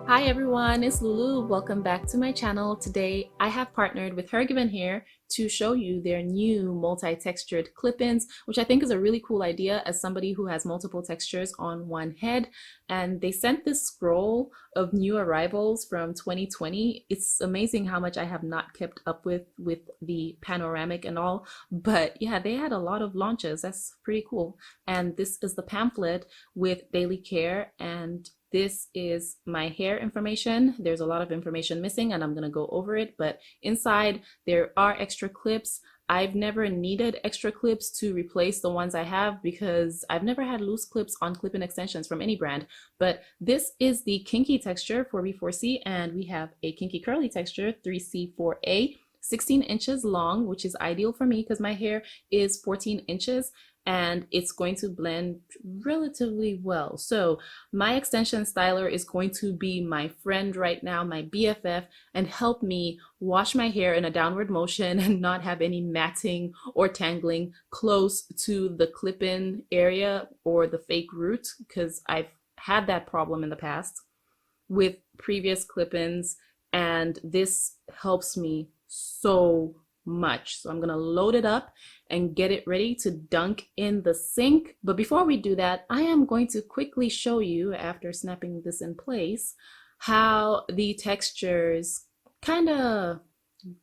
Hi everyone, it's Lulu. Welcome back to my channel. Today I have partnered with HerGivenHair to show you their new multi-textured clip-ins, which I think is a really cool idea as somebody who has multiple textures on one head. And they sent this scroll of new arrivals from 2020. It's amazing how much I have not kept up with the panoramic and all, but yeah, they had a lot of launches. That's pretty cool. And this is the pamphlet with daily care, and this is my hair information. There's a lot of information missing and I'm gonna go over it, but inside there are extra clips. I've never needed extra clips to replace the ones I have because I've never had loose clips on clip-in extensions from any brand. But this is the Kinky texture 4B4C, and we have a Kinky curly texture 3C4A, 16 inches long, which is ideal for me because my hair is 14 inches and it's going to blend relatively well. So my extension styler is going to be my friend right now, my BFF, and help me wash my hair in a downward motion and not have any matting or tangling close to the clip-in area or the fake root, because I've had that problem in the past with previous clip-ins, and this helps me so much. So I'm gonna load it up and get it ready to dunk in the sink. But before we do that, I am going to quickly show you, after snapping this in place, how the textures kind of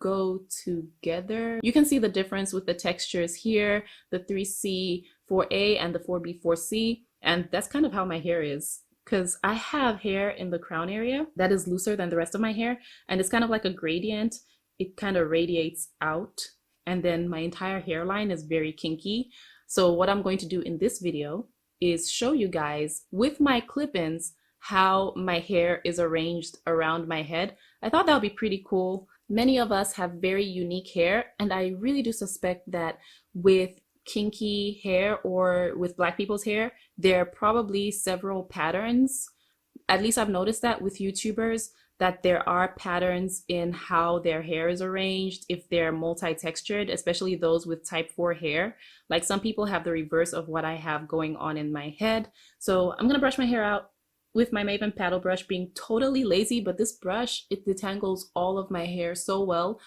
go together. You can see the difference with the textures here, the 3C4A and the 4B4C, and that's kind of how my hair is. Because I have hair in the crown area that is looser than the rest of my hair, and it's kind of like a gradient. It kind of radiates out, and then my entire hairline is very kinky. So what I'm going to do in this video is show you guys with my clip-ins how my hair is arranged around my head. I thought that would be pretty cool. Many of us have very unique hair, and I really do suspect that with kinky hair or with Black people's hair, there are probably several patterns. At least I've noticed that with YouTubers, that there are patterns in how their hair is arranged if they're multi-textured, especially those with type 4 hair. Like some people have the reverse of what I have going on in my head. So I'm gonna brush my hair out with my Maven paddle brush, being totally lazy, but this brush, it detangles all of my hair so well,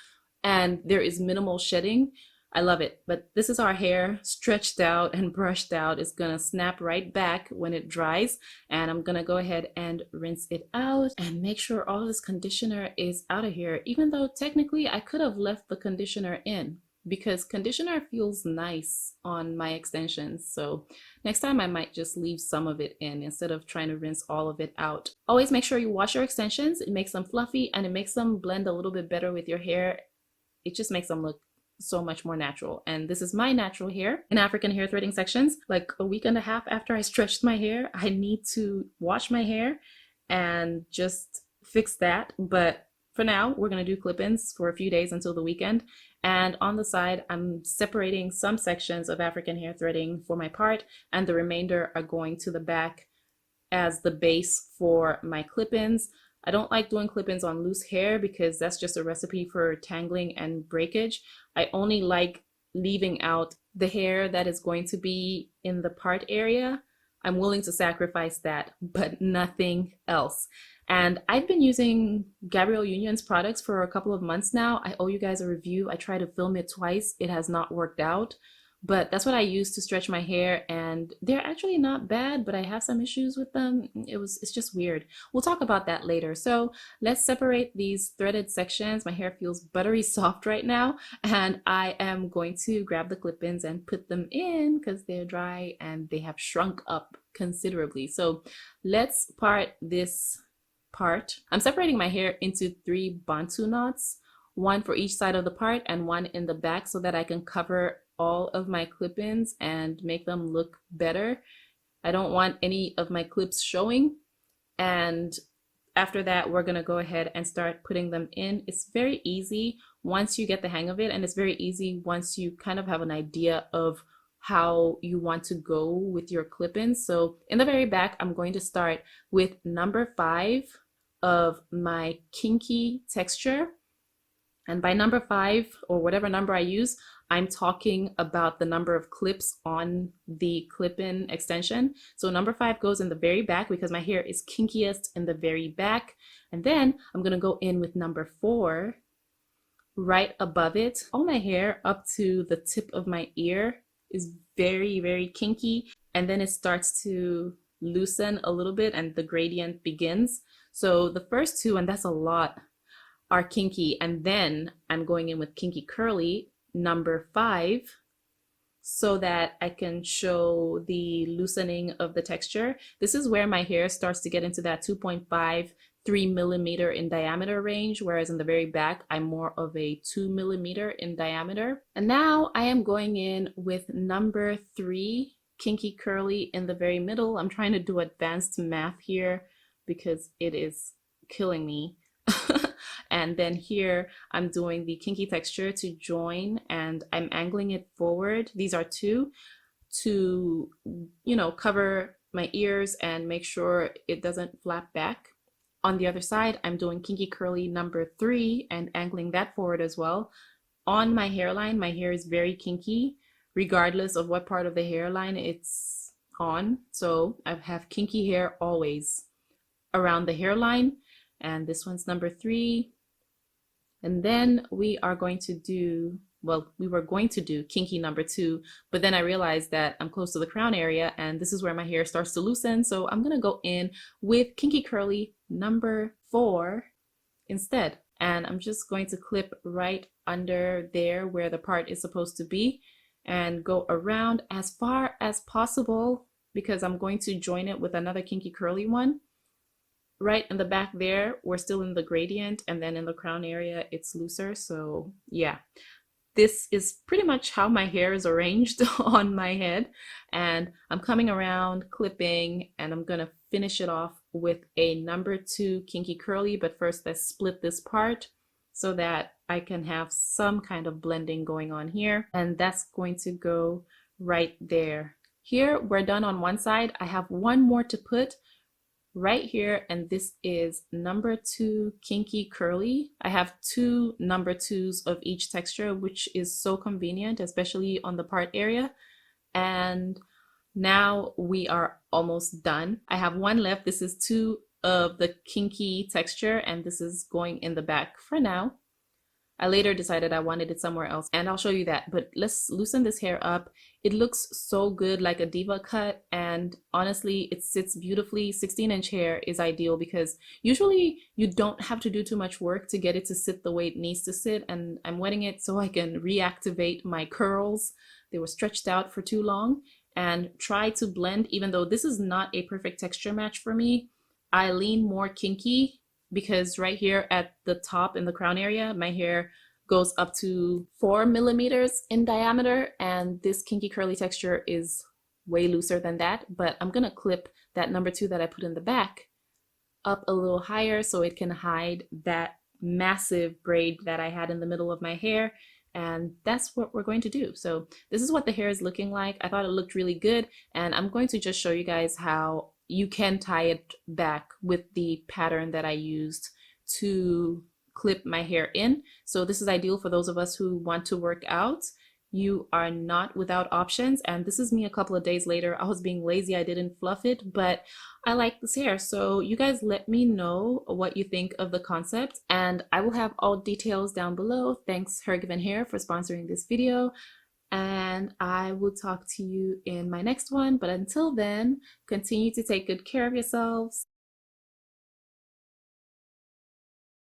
and there is minimal shedding. I love it. But this is our hair stretched out and brushed out. It's gonna snap right back when it dries, and I'm gonna go ahead and rinse it out and make sure all this conditioner is out of here, even though technically I could have left the conditioner in because conditioner feels nice on my extensions. So next time I might just leave some of it in instead of trying to rinse all of it out. Always make sure you wash your extensions. It makes them fluffy and it makes them blend a little bit better with your hair. It just makes them look so much more natural. And this is my natural hair in African hair threading sections. Like a week and a half after I stretched my hair, I need to wash my hair and just fix that. But for now, we're gonna do clip-ins for a few days until the weekend. And on the side, I'm separating some sections of African hair threading for my part, and the remainder are going to the back as the base for my clip-ins. I don't like doing clip-ins on loose hair because that's just a recipe for tangling and breakage. I only like leaving out the hair that is going to be in the part area. I'm willing to sacrifice that, but nothing else. And I've been using Gabrielle Union's products for a couple of months now. I owe you guys a review. I tried to film it twice. It has not worked out. But that's what I use to stretch my hair, and they're actually not bad, but I have some issues with them. It's just weird. We'll talk about that later. So let's separate these threaded sections. My hair feels buttery soft right now, and I am going to grab the clip-ins and put them in because they're dry and they have shrunk up considerably. So let's part this part. I'm separating my hair into 3 Bantu knots, one for each side of the part and one in the back, so that I can cover all of my clip-ins and make them look better. I don't want any of my clips showing. And after that, we're gonna go ahead and start putting them in. It's very easy once you get the hang of it, and it's very easy once you kind of have an idea of how you want to go with your clip-ins. So in the very back, I'm going to start with number 5 of my Kinky texture. And by number 5, or whatever number I use, I'm talking about the number of clips on the clip-in extension. So number 5 goes in the very back because my hair is kinkiest in the very back. And then I'm gonna go in with number 4 right above it. All my hair up to the tip of my ear is very, very kinky. And then it starts to loosen a little bit and the gradient begins. So the first 2, and that's a lot, are kinky, and then I'm going in with kinky curly number 5 so that I can show the loosening of the texture. This is where my hair starts to get into that 2.5 3 millimeter in diameter range, whereas in the very back I'm more of a 2 millimeter in diameter. And now I am going in with number 3 kinky curly in the very middle. I'm trying to do advanced math here because it is killing me. And then here I'm doing the kinky texture to join, and I'm angling it forward. These are 2 to, you know, cover my ears and make sure it doesn't flap back. On the other side, I'm doing kinky curly number 3 and angling that forward as well. On my hairline, my hair is very kinky regardless of what part of the hairline it's on. So I have kinky hair always around the hairline. And this one's number 3. And then we are going to do, well, we were going to do kinky number 2, but then I realized that I'm close to the crown area and this is where my hair starts to loosen. So I'm gonna go in with kinky curly number 4 instead. And I'm just going to clip right under there where the part is supposed to be and go around as far as possible because I'm going to join it with another kinky curly one. Right in the back there, we're still in the gradient, and then in the crown area, it's looser. So yeah, this is pretty much how my hair is arranged on my head. And I'm coming around, clipping, and I'm gonna finish it off with a number 2 kinky curly. But first, let's split this part so that I can have some kind of blending going on here. And that's going to go right there. Here, we're done on one side. I have one more to put right here, and this is number 2 kinky curly. I have 2 number 2s of each texture, which is so convenient, especially on the part area. And now we are almost done. I have one left. This is 2 of the kinky texture, and this is going in the back for now. I later decided I wanted it somewhere else, and I'll show you that. But let's loosen this hair up. It looks so good, like a diva cut, and honestly, it sits beautifully. 16-inch hair is ideal because usually you don't have to do too much work to get it to sit the way it needs to sit, and I'm wetting it so I can reactivate my curls. They were stretched out for too long, and try to blend. Even though this is not a perfect texture match for me, I lean more kinky because right here at the top in the crown area, my hair goes up to 4 millimeters in diameter, and this kinky curly texture is way looser than that. But I'm gonna clip that number 2 that I put in the back up a little higher so it can hide that massive braid that I had in the middle of my hair. And that's what we're going to do. So this is what the hair is looking like. I thought it looked really good, and I'm going to just show you guys how you can tie it back with the pattern that I used to clip my hair in. So this is ideal for those of us who want to work out. You are not without options, and this is me a couple of days later. I was being lazy, I didn't fluff it, but I like this hair. So you guys let me know what you think of the concept, and I will have all details down below. Thanks HerGivenHair for sponsoring this video, and I will talk to you in my next one. But until then, continue to take good care of yourselves.